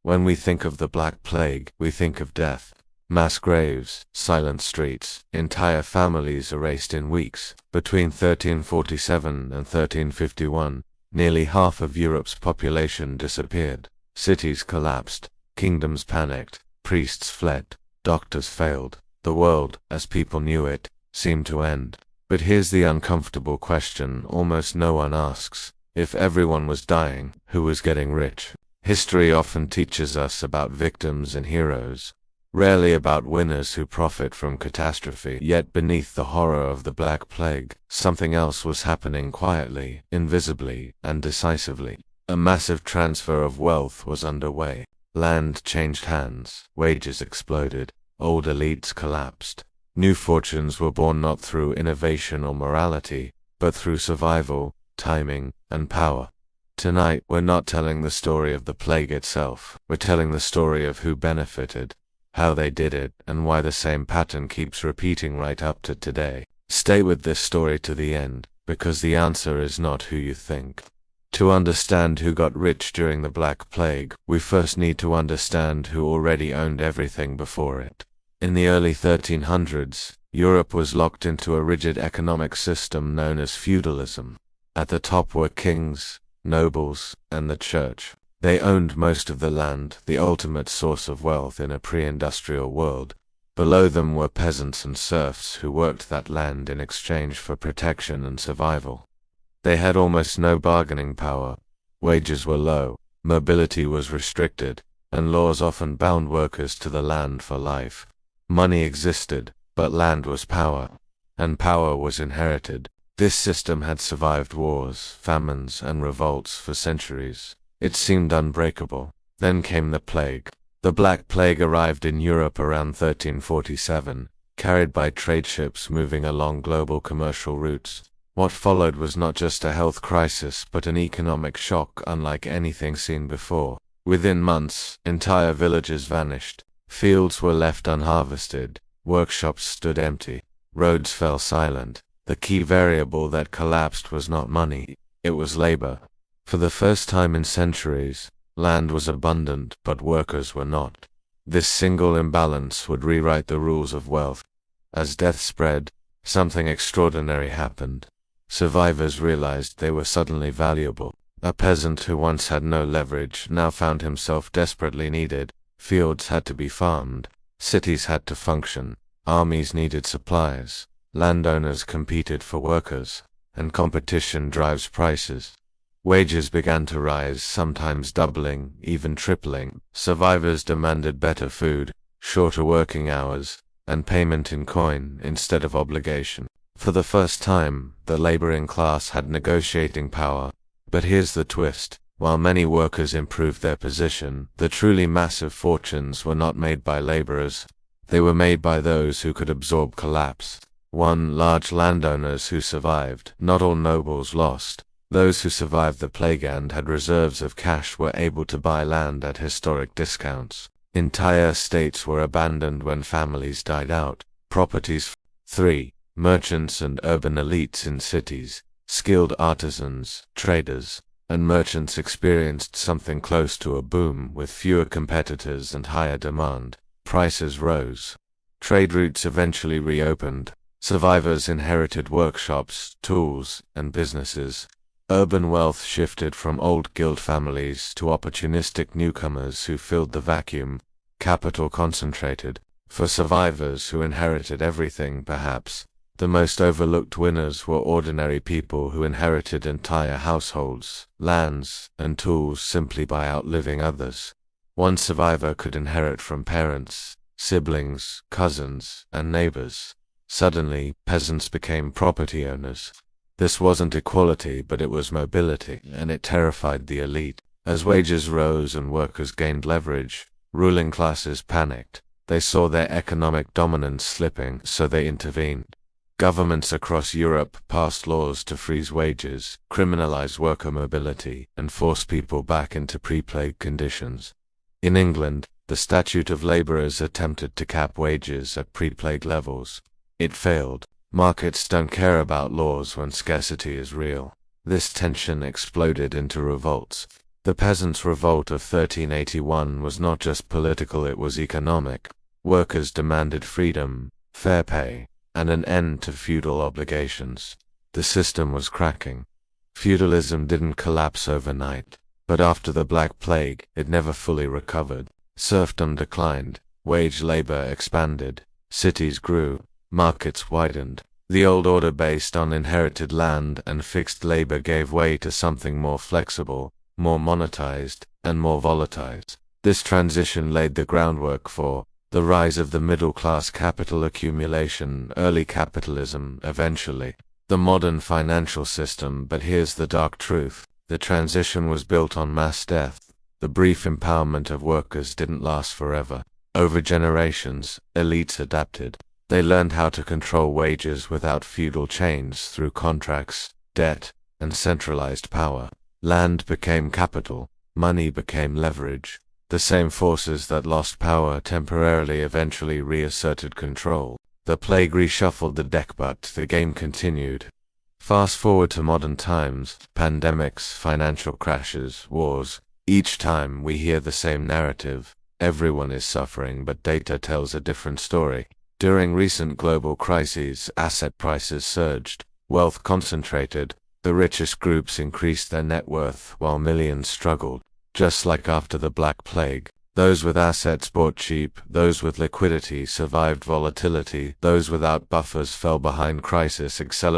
When we think of the Black Plague, we think of death. Mass graves, silent streets, entire families erased in weeks. Between 1347 and 1351, nearly half of Europe's population disappeared. Cities collapsed, kingdoms panicked, priests fled, doctors failed. The world, as people knew it, seemed to end. But here's the uncomfortable question almost no one asks. If everyone was dying, who was getting rich? History often teaches us about victims and heroes, rarely about winners who profit from catastrophe. Yet beneath the horror of the Black Plague, something else was happening quietly, invisibly, and decisively. A massive transfer of wealth was underway. Land changed hands, wages exploded, old elites collapsed. New fortunes were born not through innovation or morality, but through survival, timing, and power. Tonight, we're not telling the story of the plague itself. We're telling the story of who benefited, how they did it, and why the same pattern keeps repeating right up to today. Stay with this story to the end, because the answer is not who you think. To understand who got rich during the Black Plague, we first need to understand who already owned everything before it. In the early 1300s, Europe was locked into a rigid economic system known as feudalism. At the top were kings, nobles, and the church. They owned most of the land, the ultimate source of wealth in a pre-industrial world. Below them were peasants and serfs who worked that land in exchange for protection and survival. They had almost no bargaining power. Wages were low, mobility was restricted, and laws often bound workers to the land for life. Money existed, but land was power, and power was inherited. This system had survived wars, famines, and revolts for centuries. It seemed unbreakable. Then came the plague. The Black Plague arrived in Europe around 1347, carried by trade ships moving along global commercial routes. What followed was not just a health crisis but an economic shock unlike anything seen before. Within months, entire villages vanished. Fields were left unharvested, workshops stood empty, roads fell silent. The key variable that collapsed was not money, it was labor. For the first time in centuries, land was abundant but workers were not. This single imbalance would rewrite the rules of wealth. As death spread, something extraordinary happened. Survivors realized they were suddenly valuable. A peasant who once had no leverage now found himself desperately needed. Fields had to be farmed, cities had to function, armies needed supplies, landowners competed for workers, and competition drives prices. Wages began to rise, sometimes doubling, even tripling. Survivors demanded better food, shorter working hours, and payment in coin instead of obligation. For the first time, the laboring class had negotiating power. But here's the twist. While many workers improved their position, the truly massive fortunes were not made by laborers. They were made by those who could absorb collapse. Large landowners who survived. Not all nobles lost. Those who survived the plague and had reserves of cash were able to buy land at historic discounts. Entire estates were abandoned when families died out. Properties. 3. Merchants and urban elites in cities. Skilled artisans, traders, and merchants experienced something close to a boom. With fewer competitors and higher demand, prices rose. Trade routes eventually reopened. Survivors inherited workshops, tools, and businesses. Urban wealth shifted from old guild families to opportunistic newcomers who filled the vacuum. Capital concentrated. For survivors who inherited everything, perhaps the most overlooked winners were ordinary people who inherited entire households, lands, and tools simply by outliving others. One survivor could inherit from parents, siblings, cousins, and neighbors. Suddenly, peasants became property owners. This wasn't equality, but it was mobility, and it terrified the elite. As wages rose and workers gained leverage, ruling classes panicked. They saw their economic dominance slipping, so they intervened. Governments across Europe passed laws to freeze wages, criminalize worker mobility, and force people back into pre-plague conditions. In England, the Statute of Labourers attempted to cap wages at pre-plague levels. It failed. Markets don't care about laws when scarcity is real. This tension exploded into revolts. The Peasants' Revolt of 1381 was not just political, it was economic. Workers demanded freedom, fair pay, and an end to feudal obligations. The system was cracking. Feudalism didn't collapse overnight, but after the Black Plague, it never fully recovered. Serfdom declined, wage labor expanded, cities grew, markets widened. The old order based on inherited land and fixed labor gave way to something more flexible, more monetized, and more volatile. This transition laid the groundwork for the rise of the middle-class capital accumulation, early capitalism, eventually the modern financial system. But here's the dark truth. The transition was built on mass death. The brief empowerment of workers didn't last forever. Over generations, elites adapted. They learned how to control wages without feudal chains through contracts, debt, and centralized power. Land became capital, money became leverage. The same forces that lost power temporarily eventually reasserted control. The plague reshuffled the deck, but the game continued. Fast forward to modern times, pandemics, financial crashes, wars. Each time we hear the same narrative. Everyone is suffering, but data tells a different story. During recent global crises, asset prices surged, wealth concentrated, the richest groups increased their net worth while millions struggled. Just like after the Black Plague, those with assets bought cheap, those with liquidity survived volatility, those without buffers fell behind. Crisis accelerated